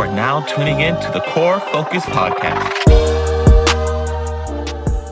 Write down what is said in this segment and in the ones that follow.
are now tuning in to the Core Focus Podcast.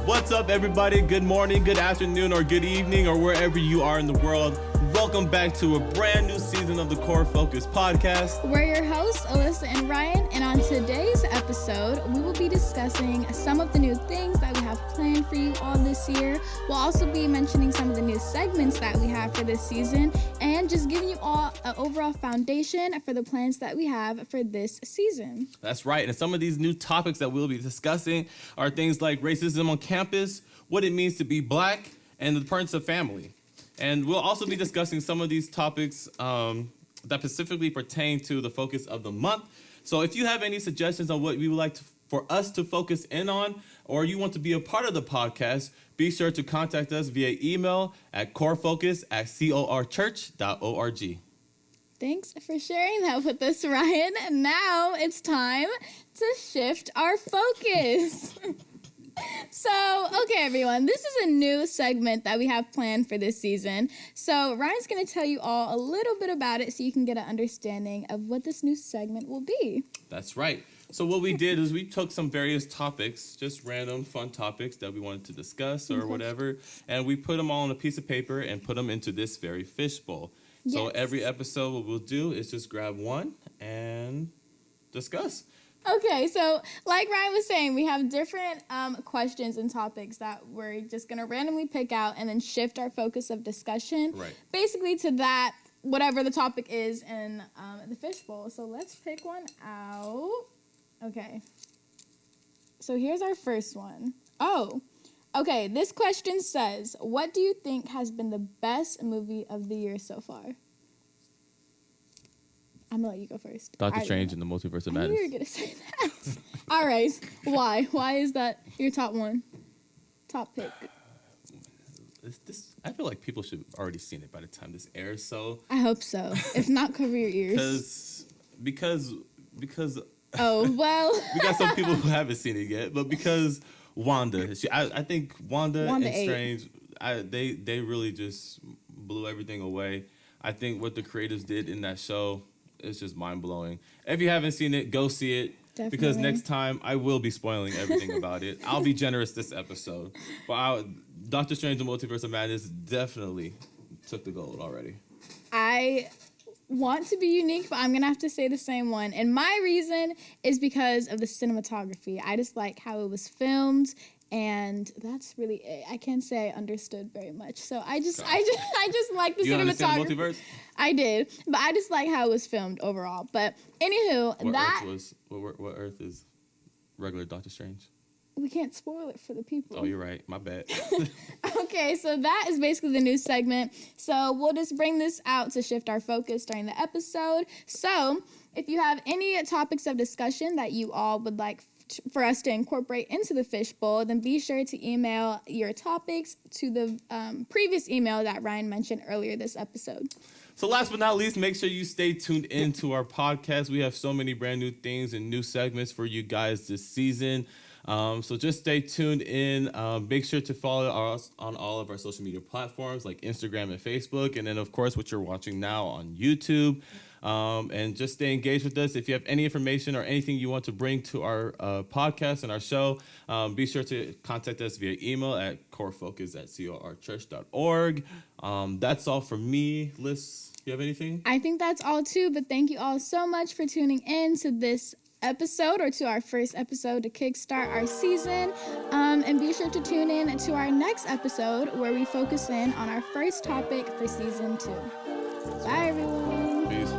What's up, everybody? Good morning, good afternoon, or good evening, or wherever you are in the world. Welcome back to a brand new season of the Core Focus Podcast. We're your hosts, Alyssa and Ryan, and on today's episode, we will be discussing some of the new things that we have planned for you all this year. We'll also be mentioning some of the new segments that we have for this season, and just giving you all an overall foundation for the plans that we have for this season. That's right, and some of these new topics that we'll be discussing are things like racism on campus, what it means to be Black, and the importance of family. And we'll also be discussing some of these topics that specifically pertain to the focus of the month. So if you have any suggestions on what we would like for us to focus in on, or you want to be a part of the podcast, be sure to contact us via email at corefocus@corchurch.org. Thanks for sharing that with us, Ryan. And now it's time to shift our focus. So, okay, everyone, this is a new segment that we have planned for this season. So Ryan's going to tell you all a little bit about it so you can get an understanding of what this new segment will be. That's right. So what we did is we took some various topics, just random fun topics that we wanted to discuss or whatever, and we put them all on a piece of paper and put them into this very fishbowl. Yes. So every episode what we'll do is just grab one and discuss. Okay, so like Ryan was saying, we have different questions and topics that we're just going to randomly pick out and then shift our focus of discussion basically to that, whatever the topic is in the fishbowl. So let's pick one out. Okay, so here's our first one. Oh, okay, this question says, what do you think has been the best movie of the year so far? I'm going to let you go first. Doctor Strange and the Multiverse of Madness. I knew you were going to say that. All right. Why? Why is that your top one? Top pick? I feel like people should have already seen it by the time this airs, so... I hope so. If not, cover your ears. Because... Oh, well... we got some people who haven't seen it yet, but because Wanda... I think Wanda and Strange, they really just blew everything away. I think what the creatives did in that show... It's just mind-blowing. If you haven't seen it, go see it. Definitely. Because next time, I will be spoiling everything about it. I'll be generous this episode. But Doctor Strange and Multiverse of Madness definitely took the gold already. I want to be unique, but I'm going to have to say the same one. And my reason is because of the cinematography. I just like how it was filmed. And that's really it. I can't say I understood very much. So I just like the you cinematography. Understand the multiverse? I did, but I just like how it was filmed overall. But anywho, what Earth is regular Doctor Strange? We can't spoil it for the people. Oh, you're right. My bad. Okay, so that is basically the new segment. So we'll just bring this out to shift our focus during the episode. So if you have any topics of discussion that you all would like for us to incorporate into the fishbowl, then be sure to email your topics to the previous email that Ryan mentioned earlier this episode. So last but not least, make sure you stay tuned in to our podcast. We have so many brand new things and new segments for you guys this season. So just stay tuned in. Make sure to follow us on all of our social media platforms like Instagram and Facebook. And then, of course, what you're watching now on YouTube. And just stay engaged with us. If you have any information or anything you want to bring to our podcast and our show, be sure to contact us via email at corefocus@corchurch.org. That's all from me. Liz, you have anything? I think that's all too, but thank you all so much for tuning in to this episode or to our first episode to kickstart our season. And be sure to tune in to our next episode where we focus in on our first topic for season 2. Bye, everyone. Peace.